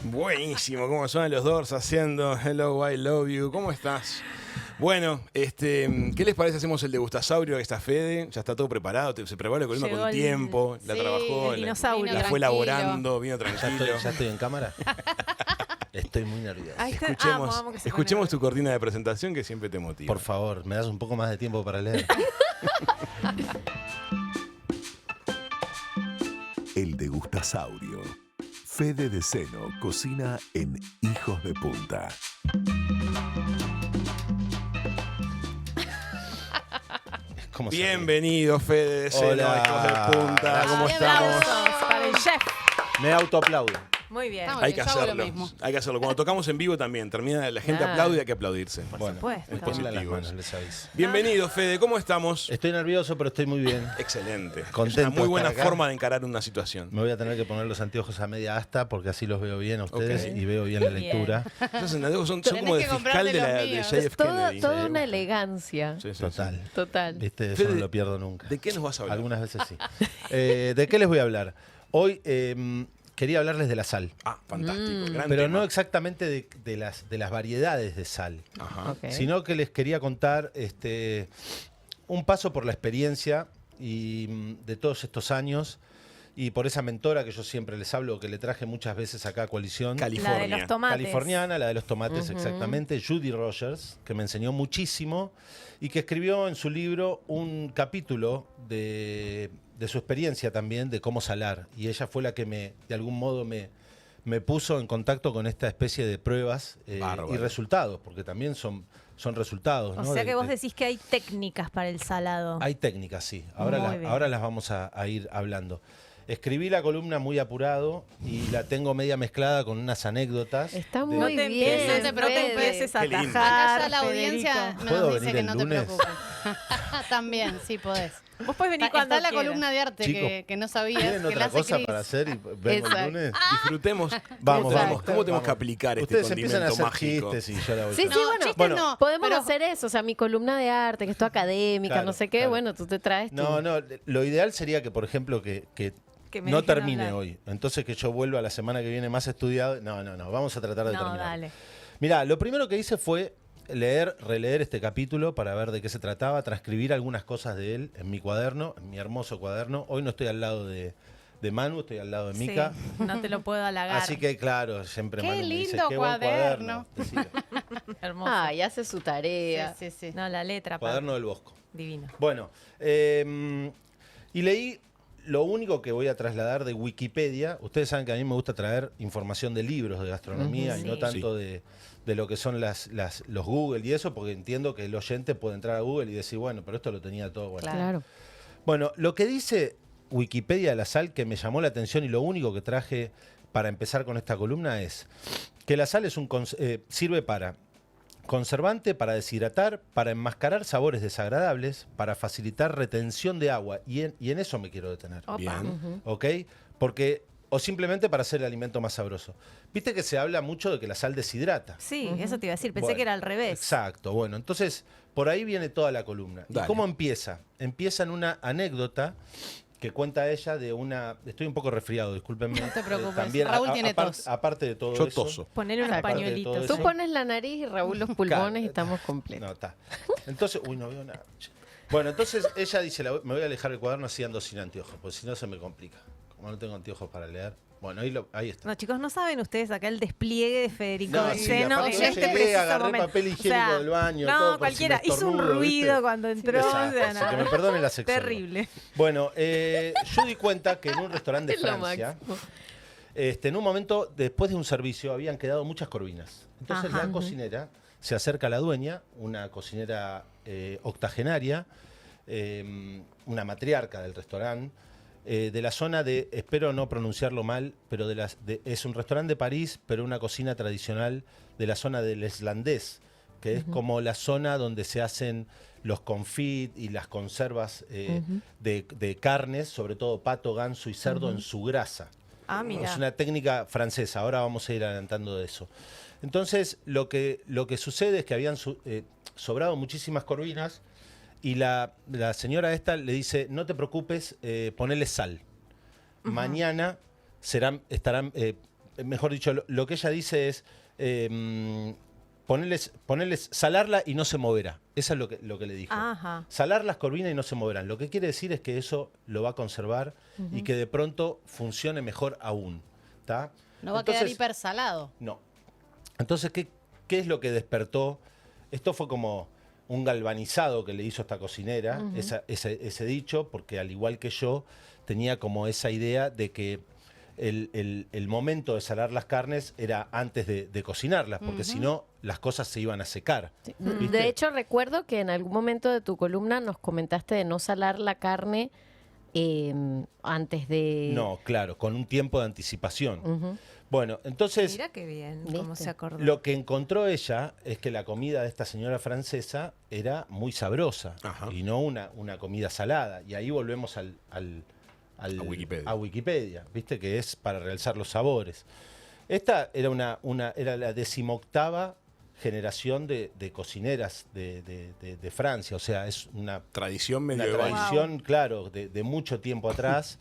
Buenísimo, cómo suenan los Doors haciendo Hello, I Love You. ¿Cómo estás? Bueno, ¿qué les parece? Hacemos el degustasaurio, que está Fede, ya está todo preparado, se preparó la columna con tiempo, la trabajó, la fue elaborando, vino tranquilo. ¿Ya estoy en cámara? Estoy muy nervioso. Escuchemos tu cortina de presentación que siempre te motiva. Por favor, ¿me das un poco más de tiempo para leer? El degustasaurio. Fede de Seno cocina en Hijos de Punta. Bienvenido, Fede de Seno, Hola. Hijos de Punta. ¿Cómo estamos? Para el chef. Me autoaplaudo. Muy bien. Hay que hacerlo. Hay que hacerlo. Cuando tocamos en vivo también, termina la gente aplaude y hay que aplaudirse. Por supuesto. Es Tiemblan las positivo. manos, les aviso. Bienvenido, Fede. ¿Cómo estamos? Estoy nervioso, pero estoy muy bien. Excelente. Contento Es una muy de buena estar acá. forma de encarar una situación. Me voy a tener que poner los anteojos a media asta porque así los veo bien a ustedes Ok. y veo bien la Bien. lectura. Esos anteojos son Tenés como de que fiscal comprarte de los de míos. JF Kennedy. Toda una elegancia. Sí, sí, sí. Total. Total. ¿Viste? Eso Fede, no lo pierdo nunca. ¿De qué nos vas a hablar? Algunas veces sí. ¿De qué les voy a hablar? Hoy quería hablarles de la sal. Ah, fantástico. Gran Pero tema. no exactamente de las variedades de sal, Ajá. Ok. sino que les quería contar un paso por la experiencia y de todos estos años y por esa mentora que yo siempre les hablo, que le traje muchas veces acá a Coalición. La de California. los tomates. Californiana, la de los tomates, exactamente. Judy Rogers, que me enseñó muchísimo y que escribió en su libro un capítulo de su experiencia también, de cómo salar. Y ella fue la que de algún modo me puso en contacto con esta especie de pruebas Bárbaro. y resultados, porque también son resultados. O ¿no? sea que vos decís que hay técnicas para el salado. Hay técnicas, sí. Muy bien. Ahora las vamos a ir hablando. Escribí la columna muy apurado y la tengo media mezclada con unas anécdotas. Está de- No muy te bien. empieces, no te no te preocupes. empieces a Qué lindo. atajar, Acá ya la audiencia Federico. ¿Puedo nos dice venir que el no lunes? te preocupes. También, sí podés. Vos podés venir cuando Está la quieras. columna de arte Chicos, que no sabías. ¿Tienen que otra la hace cosa Cris. para hacer y vengo el Exacto. lunes? Disfrutemos. Vamos, ¿Cómo vamos. tenemos que Vamos. aplicar Ustedes este empiezan a condimento hacer mágico? chistes y yo la voy Sí, sí, No, bueno, chistes Bueno, no. podemos pero- hacer eso. O sea, mi columna de arte, que es toda académica, Claro, no sé qué, claro. bueno, tú te traes tu... No, lo ideal sería que, por ejemplo, que Que me no dejen termine hablar. hoy. Entonces que yo vuelva la semana que viene más estudiado. No, vamos a tratar de No, terminar. dale. Mirá, lo primero que hice fue releer este capítulo para ver de qué se trataba, transcribir algunas cosas de él en mi cuaderno, en mi hermoso cuaderno. Hoy no estoy al lado de Manu, estoy al lado de Mica. Sí, no te lo puedo halagar. Así que, claro, siempre Qué Manu me dice, lindo qué buen cuaderno. Decilo. Hermoso. Ay, hace su tarea. Sí, sí, sí. No, la letra. Cuaderno del Bosco. Divino. Bueno, y leí lo único que voy a trasladar de Wikipedia. Ustedes saben que a mí me gusta traer información de libros de gastronomía y Ujú. no Sí. tanto de lo que son los Google y eso, porque entiendo que el oyente puede entrar a Google y decir, bueno, pero esto lo tenía todo. Bueno, Claro. Bueno, lo que dice Wikipedia de la sal que me llamó la atención y lo único que traje para empezar con esta columna es que la sal es sirve para conservante, para deshidratar, para enmascarar sabores desagradables, para facilitar retención de agua. Y en eso me quiero detener. Opa. Bien. ¿Ok? O simplemente para hacer el alimento más sabroso. Viste que se habla mucho de que la sal deshidrata. Sí, eso te iba a decir. Pensé Bueno, que era al revés. Exacto. Bueno, entonces por ahí viene toda la columna. Dale. ¿Y cómo empieza? Empieza en una anécdota que cuenta ella de una... Estoy un poco resfriado, discúlpenme. No te preocupes. También, Raúl tiene tos. Aparte de todo Yo eso... toso. Ponerle unos Aparte de pañuelitos. todo Tú eso. pones la nariz y Raúl los pulmones y estamos completos. No, está. Entonces, uy, no veo nada. Bueno, entonces ella dice, me voy a alejar el cuaderno así ando sin anteojos, porque si no se me complica. Como no tengo anteojos para leer. Bueno, ahí está. No, chicos, no saben ustedes acá el despliegue de Federico No, de sí, Seno aparte en yo este llegué, preciso agarré momento. papel higiénico del baño, No, todo, por cualquiera. si me Hizo un estornudo, ruido ¿viste? cuando entró. Exacto, o sea, así no. que me perdonen la sexóloga. Terrible. Bueno, yo di cuenta que en un restaurante de Es lo Francia, máximo. en un momento, después de un servicio, habían quedado muchas corvinas. Entonces Ajá. la cocinera se acerca a la dueña, una cocinera octogenaria, una matriarca del restaurante, de la zona de, espero no pronunciarlo mal, pero es un restaurante de París, pero una cocina tradicional de la zona del Islandés, que es como la zona donde se hacen los confit y las conservas de carnes, sobre todo pato, ganso y cerdo en su grasa. Ah, Es mira. una técnica francesa, ahora vamos a ir adelantando de eso. Entonces, lo que sucede es que habían sobrado muchísimas corvinas y la señora esta le dice, no te preocupes, ponele sal. Mañana estarán mejor dicho, lo que ella dice es ponerles, salarla y no se moverá. Eso es lo que le dijo. Ajá. Salar las corvinas y no se moverán. Lo que quiere decir es que eso lo va a conservar y que de pronto funcione mejor aún. ¿Tá? No va a quedar hipersalado. No. Entonces, ¿qué es lo que despertó? Esto fue como un galvanizado que le hizo esta cocinera, ese dicho, porque al igual que yo, tenía como esa idea de que el momento de salar las carnes era antes de cocinarlas, porque si no, las cosas se iban a secar. Sí. ¿Viste? De hecho, recuerdo que en algún momento de tu columna nos comentaste de no salar la carne antes de... No, claro, con un tiempo de anticipación. Bueno, entonces... Mira qué bien, ¿Viste? cómo se acordó. Lo que encontró ella es que la comida de esta señora francesa era muy sabrosa y no una comida salada. Y ahí volvemos a Wikipedia, ¿viste? Que es para realzar los sabores. Esta era era la 18ª generación de cocineras de Francia. O sea, es una Tradición una medieval. tradición, claro, de mucho tiempo atrás.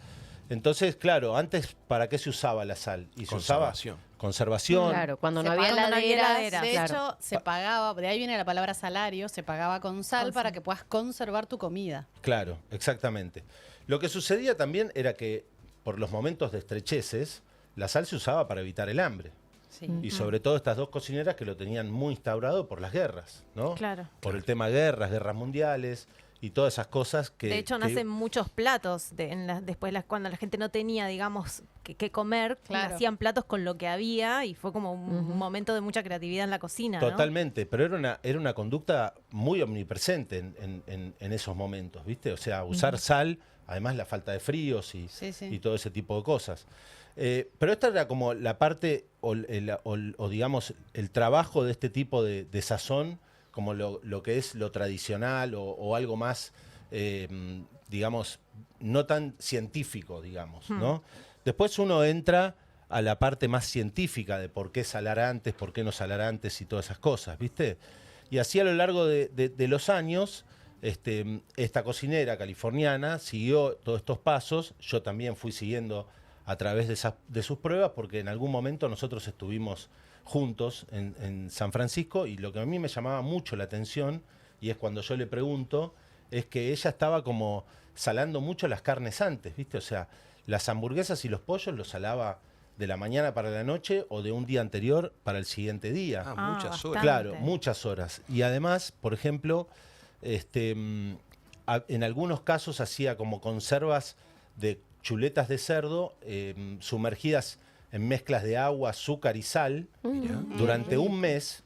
Entonces, claro, antes, ¿para qué se usaba la sal? Y se usaba Conservación. conservación. Claro, cuando no Se había pagaba- heladeras. De claro. hecho, se pagaba, de ahí viene la palabra salario, se pagaba con sal para que puedas conservar tu comida. Claro, exactamente. Lo que sucedía también era que por los momentos de estrecheces, la sal se usaba para evitar el hambre. Sí. Y sobre todo estas dos cocineras que lo tenían muy instaurado por las guerras, ¿no? Claro. Por el tema guerras mundiales y todas esas cosas que... De hecho, que- nacen muchos platos. Después, cuando la gente no tenía, digamos, que comer, Claro. hacían platos con lo que había y fue como un momento de mucha creatividad en la cocina, ¿no? Totalmente, pero era una conducta muy omnipresente en esos momentos, ¿viste? O sea, usar sal, además la falta de fríos y Sí. todo ese tipo de cosas. Pero esta era como la parte, o digamos, el trabajo de este tipo de sazón, como lo que es lo tradicional o algo más, digamos, no tan científico, digamos, ¿no? Después uno entra a la parte más científica de por qué salar antes, por qué no salar antes y todas esas cosas, ¿viste? Y así a lo largo de los años, esta cocinera californiana siguió todos estos pasos. Yo también fui siguiendo a través de sus pruebas, porque en algún momento nosotros estuvimos juntos en San Francisco, y lo que a mí me llamaba mucho la atención, y es cuando yo le pregunto, es que ella estaba como salando mucho las carnes antes, ¿viste? O sea, las hamburguesas y los pollos los salaba de la mañana para la noche o de un día anterior para el siguiente día. Muchas bastante. horas. Claro, muchas horas. Y además, por ejemplo, en algunos casos hacía como conservas de chuletas de cerdo sumergidas en mezclas de agua, azúcar y sal durante un mes.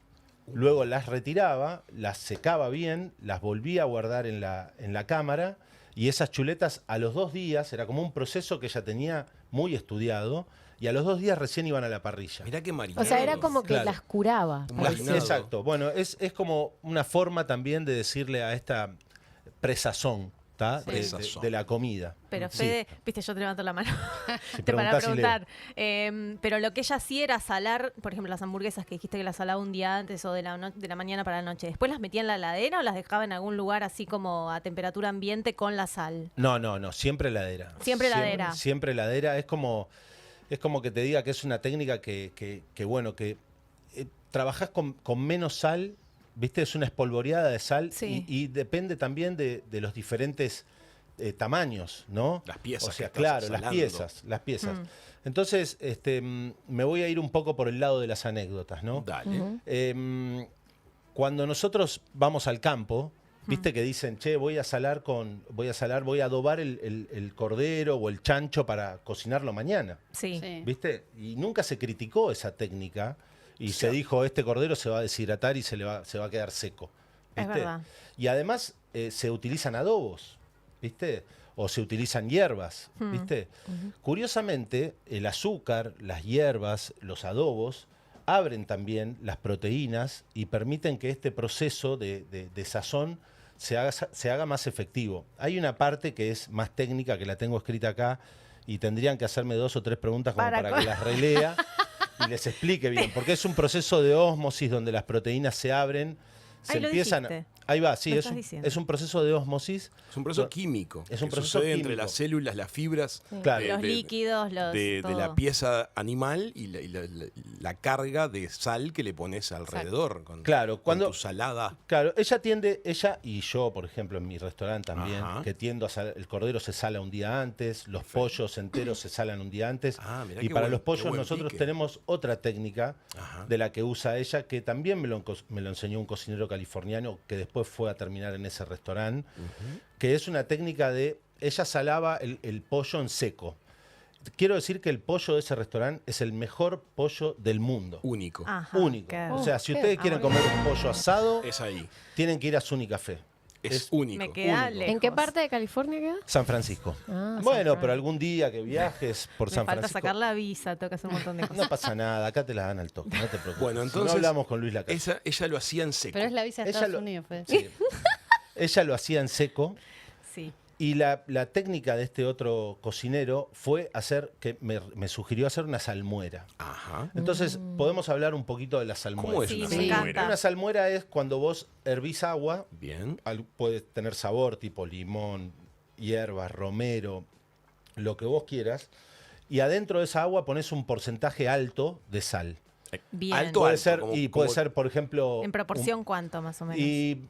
Luego las retiraba, las secaba bien, las volvía a guardar en la cámara, y esas chuletas a los 2 días, era como un proceso que ella tenía muy estudiado, y a los 2 días recién iban a la parrilla. Mirá qué marinado. O sea, era como que Claro. las curaba. Un parecía. marinado. Exacto. Bueno, es como una forma también de decirle a esta presazón, ¿tá? Sí. Presazón. De la comida. Pero Sí. Fede, viste, yo te levanto la mano Si para preguntás y preguntar. Pero lo que ella hacía era salar, por ejemplo, las hamburguesas que dijiste que las salaba un día antes o de la mañana para la noche. ¿Después las metía en la heladera o las dejaba en algún lugar así como a temperatura ambiente con la sal? No, siempre heladera. Siempre heladera. Siempre heladera. Es como que te diga que es una técnica que trabajás con menos sal, ¿viste? Es una espolvoreada de sal, Sí. y depende también de los diferentes tamaños, ¿no? Las piezas O sea, que estás claro, salando. las piezas. Entonces, me voy a ir un poco por el lado de las anécdotas, ¿no? Dale. Cuando nosotros vamos al campo, viste que dicen, che, voy a adobar el cordero o el chancho para cocinarlo mañana, Sí. Sí. ¿viste? Y nunca se criticó esa técnica, y se dijo, este cordero se va a deshidratar y se va a quedar seco, Es ¿viste? verdad. Y además se utilizan adobos, ¿viste? O se utilizan hierbas, ¿viste? Curiosamente, el azúcar, las hierbas, los adobos abren también las proteínas y permiten que este proceso de sazón se haga más efectivo. Hay una parte que es más técnica, que la tengo escrita acá, y tendrían que hacerme 2 o 3 preguntas como para que las relea y les explique bien, porque es un proceso de ósmosis donde las proteínas se abren, se Ahí lo empiezan dijiste. Ahí va, sí, Lo es estás un, diciendo. es un proceso de ósmosis. Es un proceso químico. Es un que proceso sucede entre químico. las células, las fibras Claro. Los líquidos, los. de la todo. pieza animal y la carga de sal que le pones alrededor. Con, Claro, con cuando- tu salada. Claro, ella y yo, por ejemplo, en mi restaurante también, Ajá. que tiendo a el cordero se sala un día antes, los pollos enteros se salan un día antes. Ah, mirá y qué para buen- los qué pollos buen nosotros pique. tenemos otra técnica Ajá. de la que usa ella, que también me lo enseñó un cocinero californiano que después fue a terminar en ese restaurante, que es una técnica de, ella salaba el pollo en seco. Quiero decir que el pollo de ese restaurante es el mejor pollo del mundo. Único. Ajá, Único. qué- O sea, si qué ustedes quieren comer un pollo asado, Es ahí. tienen que ir a Zuni Café. Es único. Me queda único. lejos. ¿En qué parte de California queda? San Francisco. Ah, Bueno, San pero algún día que viajes por Me San falta Francisco. sacar la visa, tengo que hacer un montón de cosas. No pasa nada, acá te la dan al toque, no te preocupes. Bueno, Si entonces. no hablamos con Luis Lacalle. Ella lo hacía en seco. Pero es la visa de Ella Estados lo- Unidos, Fede. Sí. Ella lo hacía en seco. Sí. Y la técnica de este otro cocinero fue hacer, que me sugirió hacer una salmuera. Ajá. Entonces, podemos hablar un poquito de la salmuera. ¿Cómo es Sí, una me salmuera? encanta. Una salmuera es cuando vos hervís agua, Bien. puede tener sabor tipo limón, hierbas, romero, lo que vos quieras, y adentro de esa agua pones un porcentaje alto de sal. Bien. Alto, Puede alto, ser, como- y puede como- ser, por ejemplo, ¿En proporción cuánto, más o menos? y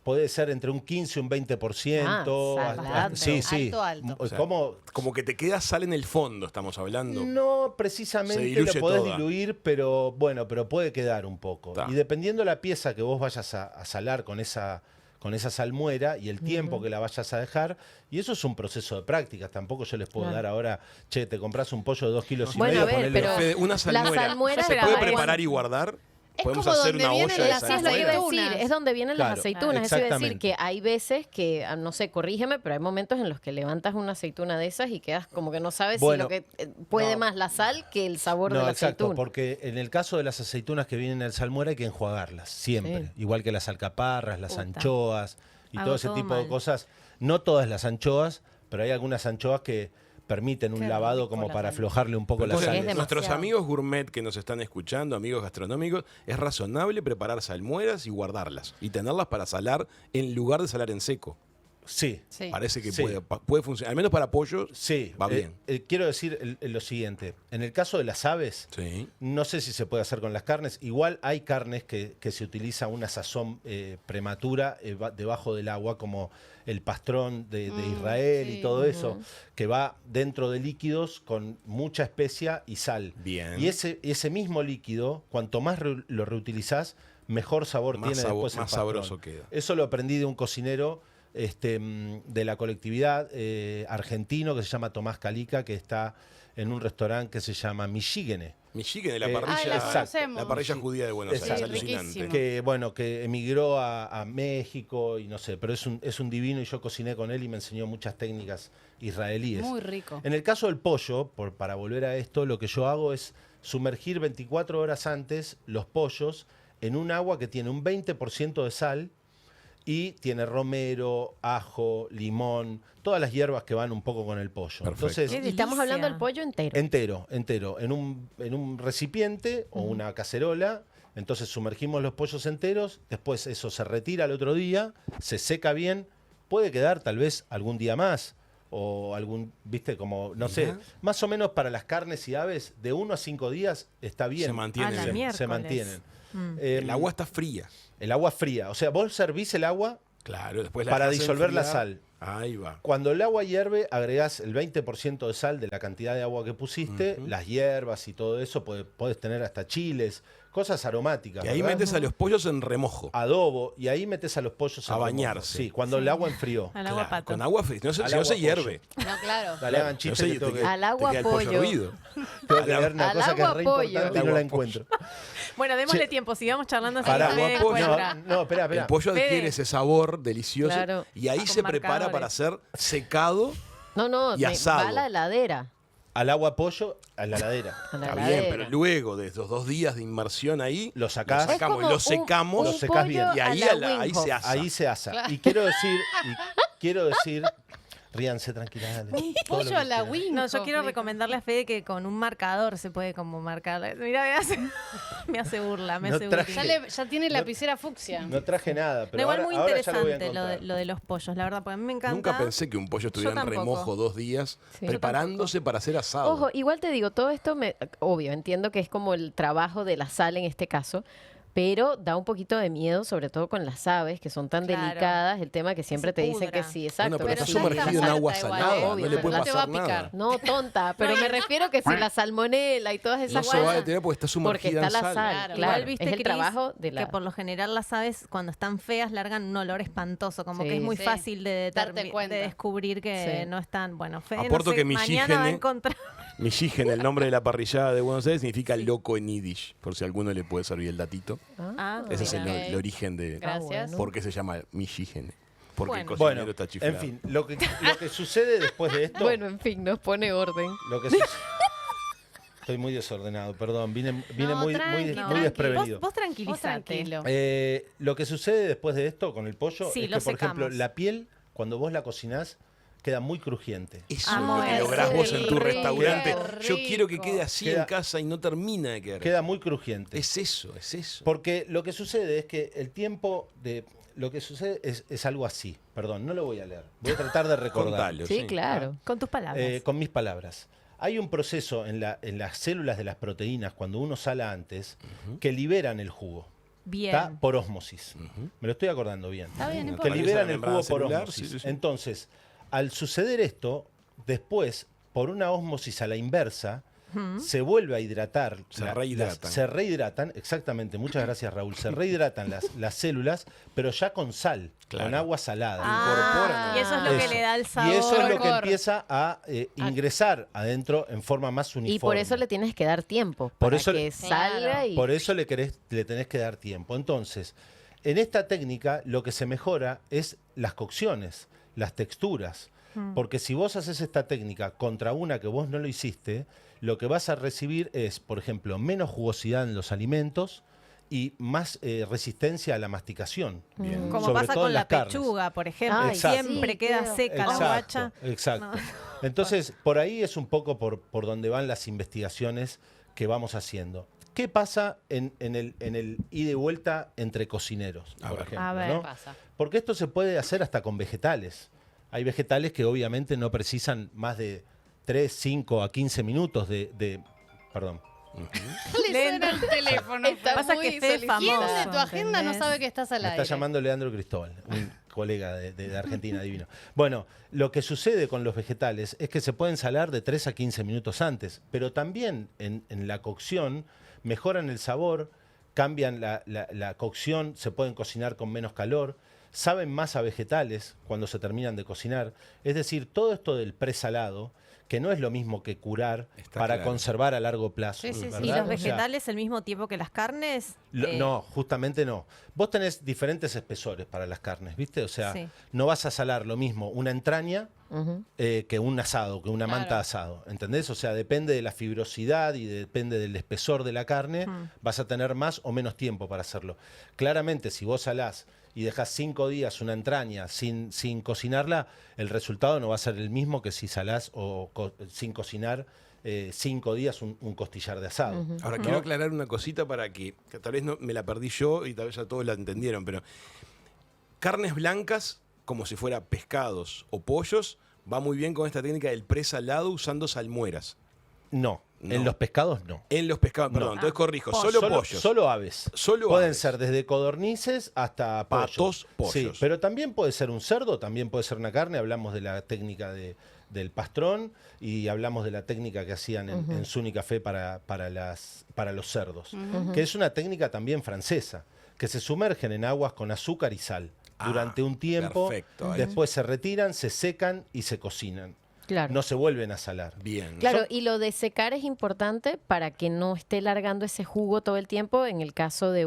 puede ser entre un 15 y un 20%. Ah, hasta- salado. sí, sí. Alto, alto. O sea, ¿Cómo? Como que te queda sal en el fondo, estamos hablando. No Se precisamente diluye lo podés toda. diluir, pero bueno, pero puede quedar un poco. Ta. Y dependiendo la pieza que vos vayas a salar con esa salmuera y el tiempo que la vayas a dejar, y eso es un proceso de prácticas. Tampoco yo les puedo Claro. dar ahora, che, te compras un pollo de 2 kilos y Bueno, medio, a ver, ponele- pero- Fede, una salmuera. salmuera ¿Se es puede para- preparar y guardar? Es Podemos como hacer donde una vienen olla de las Sí, es lo que iba a aceitunas. decir, es donde vienen Claro, las aceitunas. Eso iba a decir exactamente. que hay veces que, no sé, corrígeme, pero hay momentos en los que levantas una aceituna de esas y quedas como que no sabes Bueno, si lo que puede no. más la sal que el sabor de No, la exacto, aceituna. porque en el caso de las aceitunas que vienen en salmuera hay que enjuagarlas, siempre. Sí. Igual que las alcaparras, las Puta. anchoas y Hago todo ese todo tipo de mal. cosas. No todas las anchoas, pero hay algunas anchoas que permiten un Qué lavado rico como las para anchoas. aflojarle un poco la Entonces, sal. es demasiado. nuestros amigos gourmet que nos están escuchando, amigos gastronómicos, es razonable preparar salmueras y guardarlas y tenerlas para salar en lugar de salar en seco. Sí, Sí. Parece que Sí. puede funcionar, al menos para pollo. sí. Va bien. Quiero decir lo siguiente. En el caso de las aves, Sí. no sé si se puede hacer con las carnes. Igual hay carnes que se utiliza una sazón prematura debajo del agua, como el pastrón de Israel y sí. todo eso, que va dentro de líquidos con mucha especia y sal. Bien. Y ese mismo líquido, cuanto más lo reutilizás, mejor sabor Más tiene sabor- después el más pastrón. sabroso queda. Eso lo aprendí de un cocinero de la colectividad argentino que se llama Tomás Calica, que está en un restaurante que se llama Michigene. Michigan, la Ay, parrilla, la conocemos. la parrilla judía de Buenos Exacto. Aires, Sí, alucinante. riquísimo. Que bueno, que emigró a México y no sé, pero es un divino y yo cociné con él y me enseñó muchas técnicas israelíes. Muy rico. En el caso del pollo, para volver a esto, lo que yo hago es sumergir 24 horas antes los pollos en un agua que tiene un 20% de sal y tiene romero, ajo, limón, todas las hierbas que van un poco con el pollo. Perfecto. Entonces, Qué Y estamos hablando delicia. del pollo entero. entero, en un recipiente o una cacerola. Entonces sumergimos los pollos enteros, después eso se retira al otro día, se seca bien, puede quedar tal vez algún día más o algún, viste, como, no sé, más o menos para las carnes y aves, de 1 a 5 días está bien. Se mantiene A la bien. miércoles. Se mantienen. Mm. El agua está fría. El agua fría, o sea, vos servís el agua, Claro, después la Para dejás disolver la enfriar. sal. Ahí va. cuando el agua hierve, agregás el 20% de sal de la cantidad de agua que pusiste, las hierbas y todo eso, podés tener hasta chiles, cosas aromáticas. Y ahí ¿verdad? metes a los pollos en remojo. Adobo, y ahí metes a los pollos A en remojo. bañarse. Sí, cuando el agua enfrió. Al agua Claro, pato. con agua fría. Si Al no agua se pollo. hierve. No, claro. Dale, hagan No chistes sé, que tengo que, Al agua te queda el pollo pollo. hervido. tengo que leer una al cosa que es agua re pollo. importante y Al no la agua encuentro. Bueno, démosle Che. tiempo, sigamos charlando así Pará, que Fede pollo. encuentra. No, espera. El pollo Fede. adquiere ese sabor delicioso Claro. y ahí Con se prepara marcadores. para ser secado. No, Y asado. va a la heladera. Al agua pollo, a la heladera. A la Está bien, heladera. pero luego de esos 2 días de inmersión ahí, Lo sacás. lo sacamos, Es como lo secamos Lo secás bien. y ahí, a la ahí Winghoff. se asa. Ahí se asa. Y quiero decir, ríanse tranquilas. dale. Un Todo lo pollo que a la quieran. Winco. No, yo quiero recomendarle a Fede que con un marcador se puede como marcar. Mira, me hace burla, me No hace traje- burla. Ya tiene lapicera fucsia. No traje nada, pero No, igual ahora, muy ahora ya lo voy a interesante encontrar. lo de los pollos, la verdad, porque a mí me encanta. Nunca pensé que un pollo estuviera en tampoco. remojo 2 días Sí. preparándose para hacer asado. Ojo, igual te digo, todo esto, obvio, entiendo que es como el trabajo de la sal en este caso, pero da un poquito de miedo, sobre todo con las aves, que son tan Claro. delicadas, el tema que siempre se te dicen que pudra. sí, exacto. Bueno, pero Pero está ya sumergido está en agua muerta igual, salada, obvio, no le pero puede no te va a pasar picar. nada. No, tonta, pero me refiero que si la salmonela y todas No esas se va a cosas, detener porque está porque sumergida está en la sal. sal, Claro. claro, Igual viste, es el Cris, trabajo de la... que por lo general las aves cuando están feas largan un olor espantoso, como Sí. que es muy Sí. fácil de, Darte cuenta. de descubrir que Sí. no están, bueno, Fede, Aporto no sé, que mañana va a Michígene- encontrar. Michigen, el nombre de la parrillada de Buenos Aires, significa loco en yiddish, por si a alguno le puede servir el datito. Ah, Ese es mira. el origen de Gracias. por qué se llama Michigen. Porque el Bueno. cocinero Bueno, está chiflado. en fin, lo que sucede después de esto... Bueno, en fin, nos pone orden. Lo que Estoy muy desordenado, perdón. Vine No, muy tranqui. desprevenido. Vos tranquilízate. tranquilo. Lo que sucede después de esto con el pollo Sí, es lo que, por ejemplo, secamos. la piel, cuando vos la cocinás, queda muy crujiente. Eso Amo es lo que eso. lográs vos en tu Qué restaurante. rico. Yo quiero que quede así Queda- en casa y no termina de quedar. Queda muy crujiente. Es eso, es eso. Porque lo que sucede es que el tiempo de... Lo que sucede es algo así. Perdón, no lo voy a leer. Voy a tratar de recordar. Contalo, Sí, claro. Con tus palabras. Con mis palabras. Hay un proceso en las células de las proteínas, cuando uno sala antes, que liberan el jugo. Bien. ¿Está? Por ósmosis. Me lo estoy acordando bien. Está bien, no Que importa. liberan el membrana jugo por celular, ósmosis. sí, sí, sí. Entonces, al suceder esto, después, por una ósmosis a la inversa, se vuelve a hidratar. Se rehidratan. Se rehidratan, exactamente. Muchas gracias, Raúl. Se rehidratan las células, pero ya con sal, Claro. con agua salada. Ah, y eso es lo que Eso. le da el sabor. Y eso es lo que Sabor. empieza a ingresar adentro en forma más uniforme. Y por eso le tienes que dar tiempo, Por para eso que le- salga Claro. y... Por eso le tenés que dar tiempo. Entonces, en esta técnica lo que se mejora es las cocciones, las texturas. Porque si vos haces esta técnica contra una que vos no lo hiciste, lo que vas a recibir es, por ejemplo, menos jugosidad en los alimentos y más resistencia a la masticación. Bien. Como Sobre pasa todo con en la las carnes. pechuga, por ejemplo. Ay, Exacto. Siempre sí, queda queda- seca la guacha. Exacto. Entonces, por ahí es un poco por donde van las investigaciones que vamos haciendo. ¿Qué pasa en el ida y vuelta entre cocineros, A por ver. ejemplo? A ver. ¿no? Pasa. Porque esto se puede hacer hasta con vegetales. Hay vegetales que obviamente no precisan más de 3, 5 a 15 minutos perdón. Le suena el teléfono. Está Pasa muy que Fede es solicitado. ¿Quién de famoso, tu agenda no ¿entendés? sabe que estás al Me aire? está llamando Leandro Cristóbal, un colega de Argentina divino. Bueno, lo que sucede con los vegetales es que se pueden salar de 3 a 15 minutos antes, pero también en la cocción mejoran el sabor, cambian la cocción, se pueden cocinar con menos calor, saben más a vegetales cuando se terminan de cocinar. Es decir, todo esto del presalado, que no es lo mismo que curar Está para claro. conservar a largo plazo. Sí, sí, sí. ¿verdad? ¿Y los O sea, vegetales al mismo tiempo que las carnes? no, justamente no. Vos tenés diferentes espesores para las carnes, ¿viste? O sea, Sí. no vas a salar lo mismo una entraña Ujú. que un asado, que una Claro. manta de asado, ¿entendés? O sea, depende de la fibrosidad y depende del espesor de la carne, vas a tener más o menos tiempo para hacerlo. Claramente, si vos salás y dejás 5 días una entraña sin cocinarla, el resultado no va a ser el mismo que si salás sin cocinar 5 días un costillar de asado. Ahora, quiero aclarar una cosita para que tal vez no me la perdí yo y tal vez ya todos la entendieron, pero carnes blancas, como si fuera pescados o pollos, va muy bien con esta técnica del presalado usando salmueras. No, No. en los pescados no. En los pescados, perdón, entonces corrijo, No, solo pollos. Solo aves. Solo Pueden aves. ser desde codornices hasta Patos, pollos. Sí, pero también puede ser un cerdo, también puede ser una carne. Hablamos de la técnica del pastrón y hablamos de la técnica que hacían en Suni Café para los cerdos, que es una técnica también francesa, que se sumergen en aguas con azúcar y sal durante un tiempo, perfecto, ahí. después se retiran, se secan y se cocinan. Claro. No se vuelven a salar. Bien. Claro, y lo de secar es importante para que no esté largando ese jugo todo el tiempo en el caso de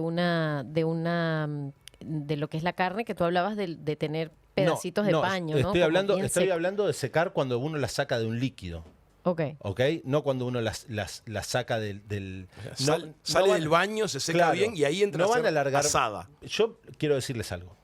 de lo que es la carne, que tú hablabas de tener pedacitos de paño, ¿no? Estoy Como hablando, bien estoy seco. hablando de secar cuando uno las saca de un líquido. Ok. ¿Ok? No cuando uno las saca del O sea, sale van- del baño, se seca Claro, bien y ahí entra no a van ser a alargar. asada. Yo quiero decirles algo.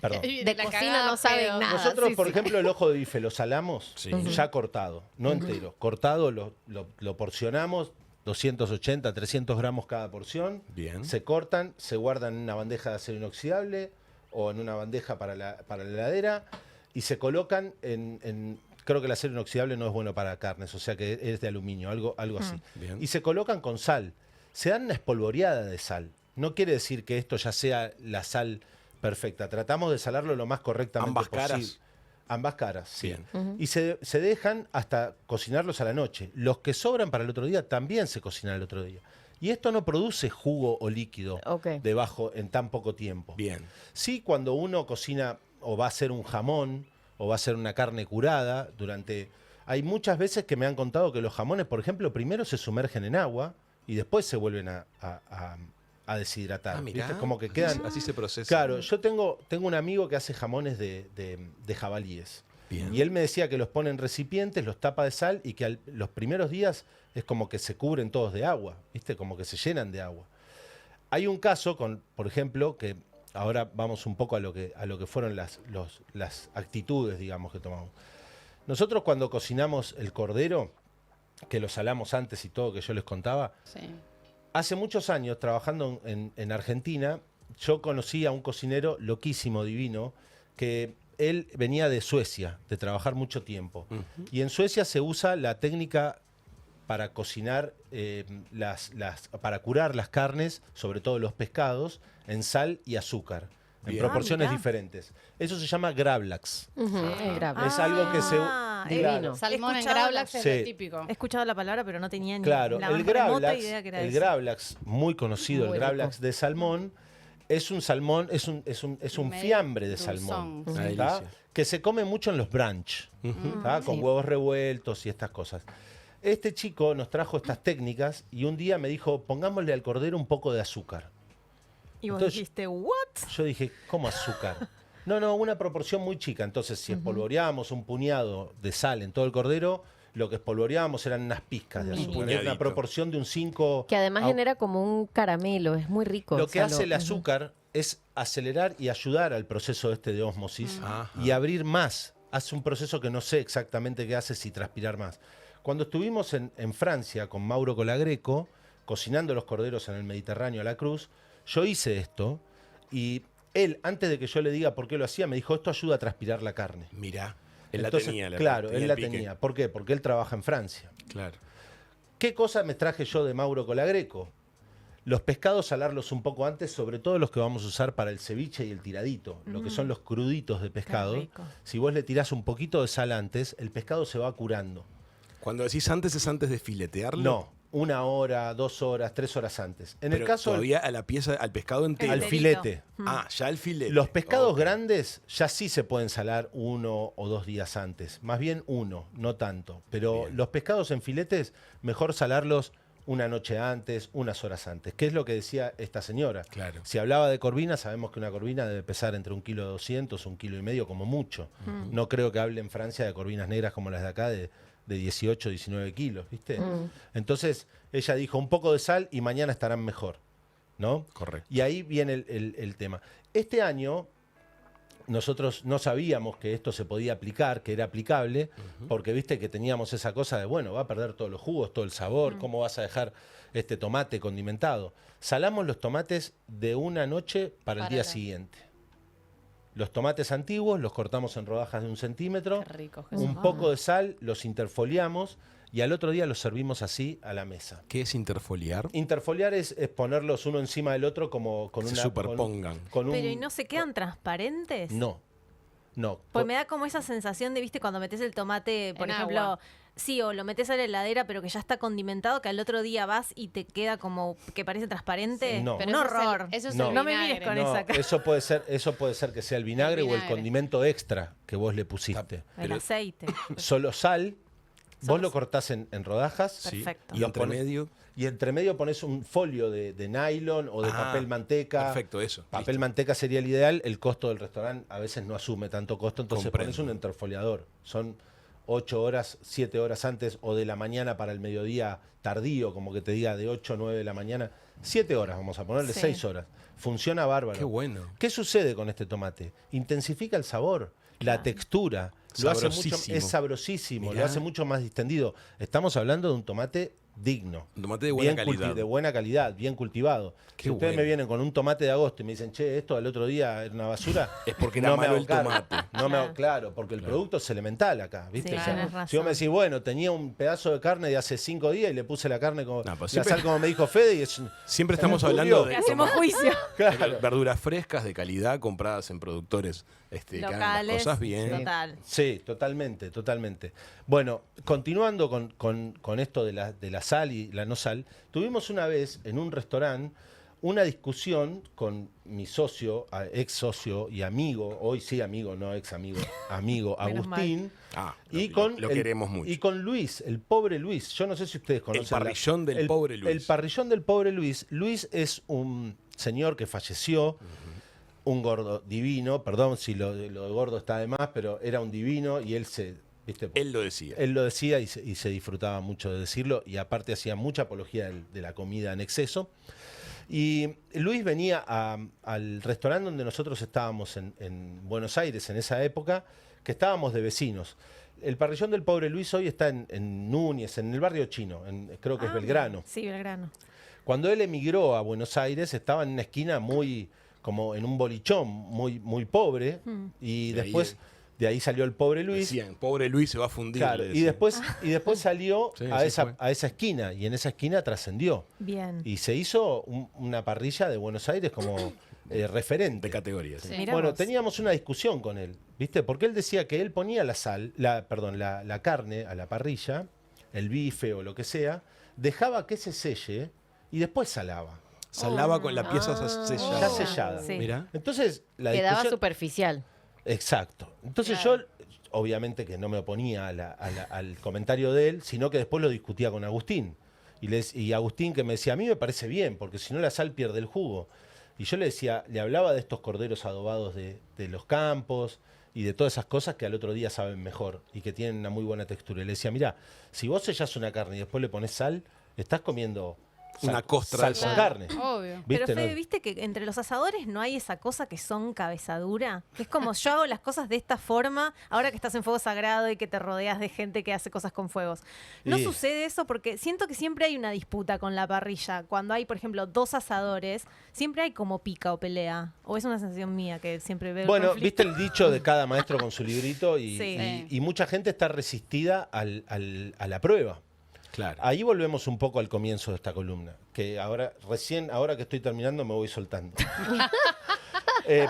Perdón. De cocina no saben nada. Nosotros, sí, por sí. ejemplo, el ojo de bife lo salamos ya cortado, no entero. Cortado lo porcionamos, 280, 300 gramos cada porción. Bien. Se cortan, se guardan en una bandeja de acero inoxidable o en una bandeja para la heladera y se colocan creo que el acero inoxidable no es bueno para carnes, o sea que es de aluminio, algo así. Bien. Y se colocan con sal. Se dan una espolvoreada de sal. No quiere decir que esto ya sea la sal perfecta. Tratamos de salarlo lo más correctamente ¿Ambas posible. caras? Ambas caras, sí. Bien. Y se dejan hasta cocinarlos a la noche. Los que sobran para el otro día también se cocinan el otro día. Y esto no produce jugo o líquido Ok. debajo en tan poco tiempo. Bien. Sí, cuando uno cocina o va a hacer un jamón o va a hacer una carne curada, hay muchas veces que me han contado que los jamones, por ejemplo, primero se sumergen en agua y después se vuelven a deshidratar. Ah, mirá. ¿Viste? Como que quedan... Así se procesa. Claro, yo tengo un amigo que hace jamones de jabalíes. Bien. Y él me decía que los pone en recipientes, los tapa de sal y que los primeros días es como que se cubren todos de agua, ¿viste? Como que se llenan de agua. Hay un caso por ejemplo, que ahora vamos un poco a lo que fueron las actitudes, digamos, que tomamos. Nosotros cuando cocinamos el cordero, que lo salamos antes y todo, que yo les contaba, Sí. hace muchos años, trabajando en Argentina, yo conocí a un cocinero loquísimo, divino, que él venía de Suecia, de trabajar mucho tiempo. Y en Suecia se usa la técnica para cocinar, para curar las carnes, sobre todo los pescados, en sal y azúcar, en Bien. proporciones mirá. diferentes. Eso se llama gravlax. Ujú, el grave. Es algo que se... Divino. Salmón en escuchado gravlax es Sí. lo típico. He escuchado la palabra, pero no tenía ni Claro, la el más remota gravlax, idea que era el eso. gravlax, muy conocido, Muy el gravlax rico. de salmón, es un salmón, es un Medio fiambre de dulzón. salmón, Una ¿tá? delicia. Que se come mucho en los brunch, ¿tá? Con Sí. huevos revueltos y estas cosas. Este chico nos trajo estas técnicas y un día me dijo, pongámosle al cordero un poco de azúcar. Y vos Entonces- dijiste, ¿what? Yo dije, ¿cómo azúcar? No, una proporción muy chica. Entonces, si espolvoreábamos un puñado de sal en todo el cordero, lo que espolvoreábamos eran unas pizcas de azúcar. Era puñadito. una proporción de un 5... Que además genera como un caramelo, es muy rico. Lo o que sea, hace el azúcar es acelerar y ayudar al proceso este de ósmosis Ajá. y abrir más. Hace un proceso que no sé exactamente qué hace, si transpirar más. Cuando estuvimos en Francia con Mauro Colagreco, cocinando los corderos en el Mediterráneo a la cruz, yo hice esto y él, antes de que yo le diga por qué lo hacía, me dijo, esto ayuda a transpirar la carne. Mirá. Él Entonces, la tenía. claro, él la el pique. tenía. ¿Por qué? Porque él trabaja en Francia. Claro. ¿Qué cosa me traje yo de Mauro Colagreco? Los pescados salarlos un poco antes, sobre todo los que vamos a usar para el ceviche y el tiradito, lo que son los cruditos de pescado. rico. Si vos le tirás un poquito de sal antes, el pescado se va curando. Cuando decís antes, ¿es antes de filetearlo? No, 1 hora, 2 horas, 3 horas antes. En Pero el caso del- todavía a la pieza, al pescado entero. al enterito. filete. Ah, ya el filete. Los pescados Ok. grandes ya sí se pueden salar 1 o 2 días antes. Más bien 1, no tanto. Pero Bien. los pescados en filetes, mejor salarlos una noche antes, unas horas antes. ¿Qué es lo que decía esta señora? Claro. Si hablaba de corvina, sabemos que una corvina debe pesar entre 1,2 kilos, 1,5 kilos como mucho. No creo que hable en Francia de corvinas negras como las de acá, de 18, 19 kilos, ¿viste? Entonces, ella dijo, un poco de sal y mañana estarán mejor, ¿no? Correcto. Y ahí viene el tema. Este año nosotros no sabíamos que esto se podía aplicar, que era aplicable, porque viste que teníamos esa cosa de, bueno, va a perder todos los jugos, todo el sabor, ¿cómo vas a dejar este tomate condimentado? Salamos los tomates de una noche para el Para día la- siguiente. Los tomates antiguos los cortamos en rodajas de 1 centímetro, Qué rico, Jesús. un poco de sal, los interfoliamos y al otro día los servimos así a la mesa. ¿Qué es interfoliar? Interfoliar es ponerlos uno encima del otro como con Se una... superpongan. con un- Pero ¿y no se quedan transparentes? No, no. Pues me da como esa sensación de, viste, cuando metes el tomate, por En ejemplo, agua. sí, o lo metes a la heladera, pero que ya está condimentado, que al otro día vas y te queda como que parece transparente. No. Pero Un eso es el- horror. eso es No. el No me mires vinagre. con No, esa cara. eso puede ser que sea el vinagre, El o el vinagre. condimento extra que vos le pusiste. El Pero- aceite. Solo sal, vos Solo lo cortás en rodajas Sí. Perfecto. Y Lo entre pones- medio. y entre medio pones un folio de nylon o de Ah, papel manteca. Perfecto, eso. Papel listo. manteca sería el ideal. El costo del restaurante a veces no asume tanto costo, entonces Comprendo. pones un interfoliador. Son 8 horas, 7 horas antes o de la mañana para el mediodía tardío, como que te diga de 8 a 9 de la mañana, 7 horas, vamos a ponerle Sí. 6 horas. Funciona bárbaro. Qué bueno. ¿Qué sucede con este tomate? Intensifica el sabor, la textura. Lo hace mucho, Sabrosísimo. es sabrosísimo, Mirá. lo hace mucho más distendido. Estamos hablando de un tomate digno. Un tomate de buena calidad. De buena calidad, bien cultivado. Qué Si ustedes bueno. me vienen con un tomate de agosto y me dicen, che, esto al otro día era una basura, Es porque era no me malo hago el cargo. tomate. No me hago, claro, porque el producto es elemental acá, ¿viste? Sí, O sea, tenés razón. si vos me decís, bueno, tenía un pedazo de carne de hace 5 días y le puse la carne como No, pero la siempre- sal como me dijo Fede y es Siempre se me estamos pudrió. hablando Le de hacemos juicio. Claro. verduras frescas de calidad compradas en productores que hagan las Locales. cosas bien. Total. Sí, totalmente, totalmente. Bueno, continuando con esto de la sal y la no sal, tuvimos una vez en un restaurante una discusión con mi socio, ex socio y amigo, hoy sí amigo, no ex amigo, amigo Menos Agustín. Ah, Y lo- con lo queremos mucho. Y con Luis, el pobre Luis. Yo no sé si ustedes conocen. parrillón del pobre Luis. El parrillón del pobre Luis. Luis es un señor que falleció, un gordo divino. Perdón si lo de gordo está de más, pero era un divino y él se. ¿Viste? Él lo decía. Él lo decía y se disfrutaba mucho de decirlo y aparte hacía mucha apología de la comida en exceso. Y Luis venía al restaurante donde nosotros estábamos en Buenos Aires en esa época, que estábamos de vecinos. El parrillón del pobre Luis hoy está en Núñez, en el barrio chino, creo que es Belgrano. Sí, Belgrano. Cuando él emigró a Buenos Aires estaba en una esquina muy, como en un bolichón, muy, muy pobre, y De ahí después de ahí salió el pobre Luis. Decían, pobre Luis se va a fundir. Claro, le y decían. después salió Sí, a, así fue. a esa esquina, y en esa esquina trascendió. Bien. Y se hizo una parrilla de Buenos Aires como referente. De categorías. Sí. Mirá Bueno, vos. teníamos una discusión con él, ¿viste? Porque él decía que él ponía la carne a la parrilla, el bife o lo que sea, dejaba que se selle y después salaba. Salaba con la pieza sellada. Ya sellada. Sí. Mirá. Entonces, la Quedaba discusión... superficial. Exacto. Entonces yo, obviamente que no me oponía al comentario de él, sino que después lo discutía con Agustín. Y Agustín que me decía, a mí me parece bien, porque si no la sal pierde el jugo. Y yo le decía, le hablaba de estos corderos adobados de los campos y de todas esas cosas que al otro día saben mejor y que tienen una muy buena textura. Y le decía, mira, si vos sellás una carne y después le pones sal, estás comiendo Una costra sal de con sal. carne. Obvio. Pero ¿Viste? Fede, ¿No? ¿viste que entre los asadores no hay esa cosa que son cabezadura? Que es como yo hago las cosas de esta forma, ahora que estás en fuego sagrado y que te rodeas de gente que hace cosas con fuegos. No Y- sucede eso porque siento que siempre hay una disputa con la parrilla. Cuando hay, por ejemplo, dos asadores, siempre hay como pica o pelea. O es una sensación mía que siempre veo el Bueno, conflicto. viste el dicho de cada maestro con su librito Sí. y mucha gente está resistida a la prueba. Claro. Ahí volvemos un poco al comienzo de esta columna, que ahora que estoy terminando me voy soltando.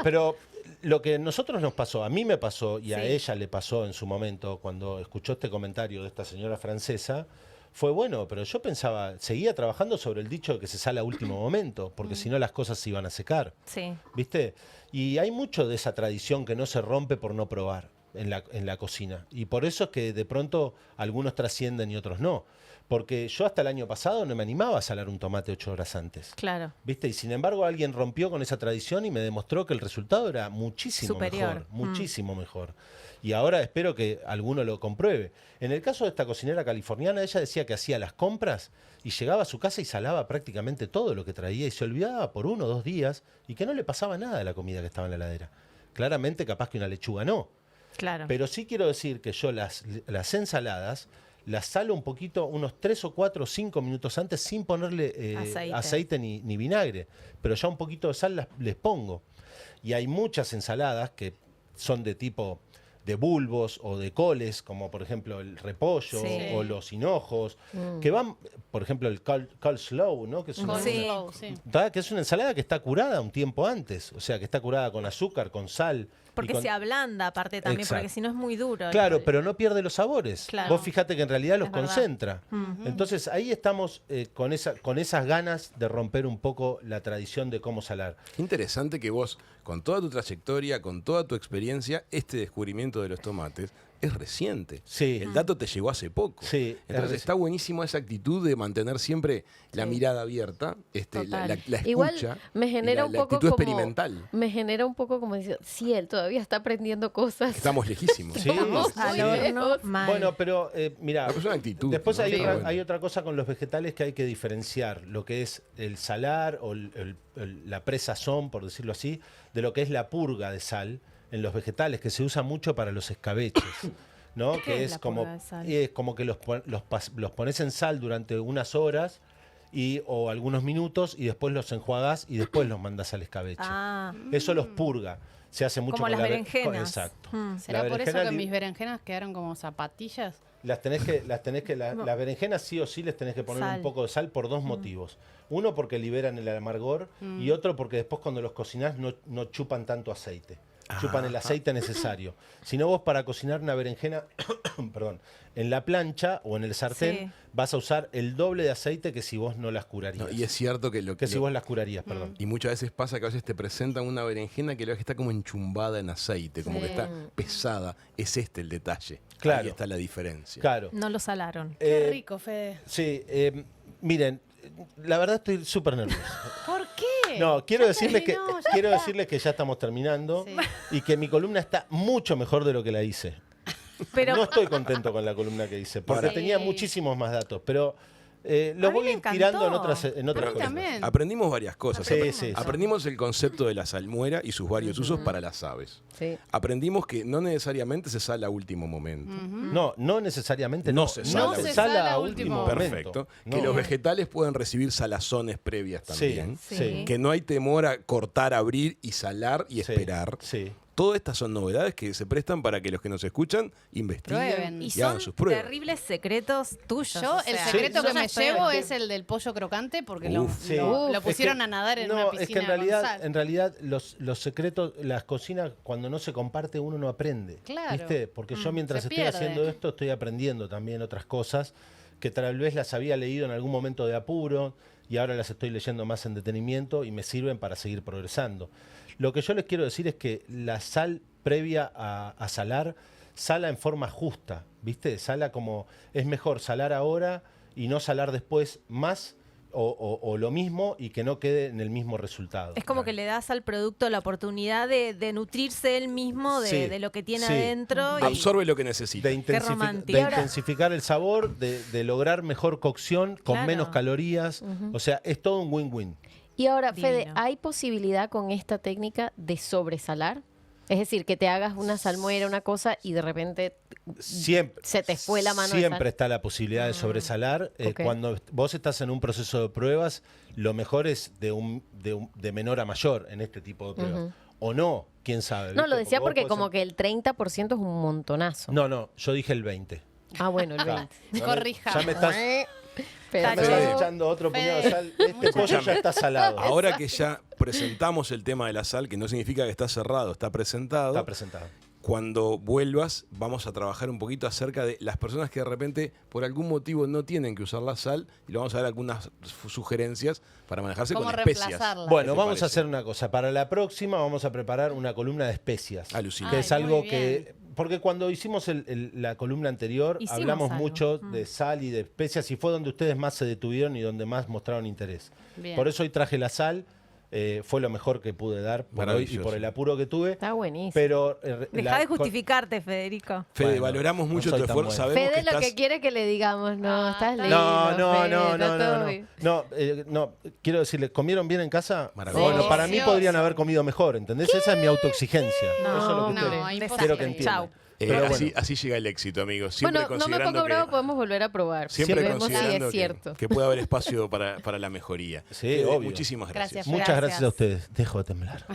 Pero lo que a nosotros nos pasó, a mí me pasó y a Sí. ella le pasó en su momento cuando escuchó este comentario de esta señora francesa, fue bueno, pero yo pensaba, seguía trabajando sobre el dicho de que se sale a último momento, porque si no las cosas se iban a secar. Sí. ¿Viste? Y hay mucho de esa tradición que no se rompe por no probar en la cocina. Y por eso es que de pronto algunos trascienden y otros no. Porque yo hasta el año pasado no me animaba a salar un tomate 8 horas antes. Claro. ¿Viste? Y sin embargo alguien rompió con esa tradición y me demostró que el resultado era muchísimo Superior. mejor. Muchísimo mejor. Y ahora espero que alguno lo compruebe. En el caso de esta cocinera californiana, ella decía que hacía las compras y llegaba a su casa y salaba prácticamente todo lo que traía y se olvidaba por 1 o 2 días y que no le pasaba nada a la comida que estaba en la heladera. Claramente capaz que una lechuga no. Claro. Pero sí quiero decir que yo las ensaladas las salo un poquito, unos 3 o 4 o 5 minutos antes sin ponerle aceite ni vinagre. Pero ya un poquito de sal les pongo. Y hay muchas ensaladas que son de tipo de bulbos o de coles, como por ejemplo el repollo Sí. o los hinojos, que van, por ejemplo el coleslaw, ¿no? Que es una, Sí. Sí. que es una ensalada que está curada un tiempo antes, o sea, que está curada con azúcar, con sal. y Porque con- se ablanda aparte también, Exacto. porque si no es muy duro. Claro, pero no pierde los sabores. Claro. Vos fíjate que en realidad los Es verdad. concentra. Entonces ahí estamos con esas ganas de romper un poco la tradición de cómo salar. Qué interesante que vos, con toda tu trayectoria, con toda tu experiencia, este descubrimiento tratamiento de los tomates es reciente. Sí. El dato te llegó hace poco. Sí, Entonces está buenísimo esa actitud de mantener siempre la mirada abierta, la escucha. Igual me genera un la poco actitud como, experimental. me genera un poco como decir, sí, él todavía está aprendiendo cosas. Estamos lejísimos. Sí. Estamos Al muy horno, lejos. mal. Bueno, pero mira, Es una actitud. después ¿no? hay, Sí, otra, bueno. hay otra cosa con los vegetales que hay que diferenciar, lo que es el salar o la presazón, por decirlo así, de lo que es la purga de sal en los vegetales, que se usa mucho para los escabeches. ¿No? ¿Qué Que es es la como, purga de sal? es como que los pones en sal durante unas horas o algunos minutos y después los enjuagás y después los mandas al escabeche. Ah, Eso los purga. Se hace mucho como con las la berenjenas. Exacto. ¿Será La por eso berenjena que mis berenjenas quedaron como zapatillas? las berenjenas sí o sí les tenés que poner Sal. un poco de sal por dos motivos. Uno, porque liberan el amargor y otro, porque después cuando los cocinás no chupan tanto aceite. Chupan el aceite necesario. Si no, vos para cocinar una berenjena, perdón, en la plancha o en el sartén Sí. vas a usar el doble de aceite que si vos no las curarías. No, y es cierto que que si vos las curarías, perdón. Y muchas veces pasa que a veces te presentan una berenjena que está como enchumbada en aceite, como que está pesada. Es este el detalle. Claro. Ahí está la diferencia. Claro. no lo salaron. Qué rico, Fede. Sí, miren, la verdad estoy súper nervioso. ¿Por qué? No, quiero decirles que ya estamos terminando Sí. y que mi columna está mucho mejor de lo que la hice. Pero No estoy contento con la columna que hice, porque Ahora- tenía Sí. muchísimos más datos, pero A los mí voy me inspirando en encantó. otras Pero columnas. también. Aprendimos varias cosas. Sí, sí. Aprendimos el concepto de la salmuera y sus varios usos para las aves. Sí. Aprendimos que no necesariamente se sala a último momento. No necesariamente. No se sala. No se sala a último momento. Perfecto. No. Que los vegetales pueden recibir salazones previas también. Sí, Sí. sí. Que no hay temor a cortar, abrir y salar y Sí, esperar. Sí. Todas estas son novedades que se prestan para que los que nos escuchan investiguen Prueben. y y son hagan sus pruebas. terribles secretos tuyos. Yo, o el sea, secreto yo que ya me estoy llevo al- es el del pollo crocante porque lo, Uf. Sí. lo Es pusieron que- a nadar en no, una piscina es que con en realidad los secretos, las cocinas, cuando no se comparte, uno no aprende. Claro. ¿Viste? Porque yo mientras se estoy pierde. haciendo esto, estoy aprendiendo también otras cosas que tal vez las había leído en algún momento de apuro y ahora las estoy leyendo más en detenimiento y me sirven para seguir progresando. Lo que yo les quiero decir es que la sal previa a salar, sala en forma justa, ¿viste? Sala como, es mejor salar ahora y no salar después más o lo mismo y que no quede en el mismo resultado. Es como que le das al producto la oportunidad de nutrirse él mismo Sí, de lo que tiene sí. adentro. Y Absorbe lo que necesita. De, romántico. de intensificar el sabor, de lograr mejor cocción con Claro. menos calorías. O sea, es todo un win-win. Y ahora, Fede, Divino. ¿hay posibilidad con esta técnica de sobresalar? Es decir, que te hagas una salmuera, una cosa, y de repente Siempre, se te fue la mano de Siempre sal. está la posibilidad de sobresalar. Ok. Cuando vos estás en un proceso de pruebas, lo mejor es de menor a mayor en este tipo de pruebas. O no, quién sabe. No, ¿viste? lo decía vos porque podés como ser- que el 30% es un montonazo. No, yo dije el 20. Ah, bueno, el 20. Corrija. Ya me estás, Pero- me estás echando otro puñado de sal. Este pollo ya está salado. Ahora que ya presentamos el tema de la sal, que no significa que está cerrado, está presentado. Está presentado. Cuando vuelvas, vamos a trabajar un poquito acerca de las personas que de repente, por algún motivo, no tienen que usar la sal. Y le vamos a dar algunas sugerencias para manejarse ¿Cómo con especias. reemplazarla? Bueno, ¿Qué te vamos parece? a hacer una cosa. Para la próxima vamos a preparar una columna de especias. Alucinante. Que es Ay, algo muy que... Porque cuando hicimos la columna anterior, Hicimos hablamos algo. mucho de sal y de especias y fue donde ustedes más se detuvieron y donde más mostraron interés. Bien. Por eso hoy traje la sal. Fue lo mejor que pude dar por hoy y Maravilloso. por el apuro que tuve. Está buenísimo. Pero Deja de justificarte, Federico. Fede, Bueno, valoramos no mucho soy tu tan esfuerzo. bueno. Sabemos Fede que lo que estás... quiere que le digamos, no, estás lindo. No, no, quiero decirles, ¿comieron bien en casa? Maravilloso. Bueno, para mí Delicioso. podrían haber comido mejor, ¿entendés? Esa es mi autoexigencia. No, Eso es lo que no, quiero- imposible. quiero que entiendan. Chau. Pero así, bueno. así llega el éxito, amigos. Siempre Bueno, no me considerando pongo bravo, que, podemos volver a probar. siempre Vemos si considerando es cierto. que puede haber espacio para la mejoría. Sí, Fede, obvio. muchísimas gracias. Gracias. Muchas gracias a ustedes. Dejo de temblar.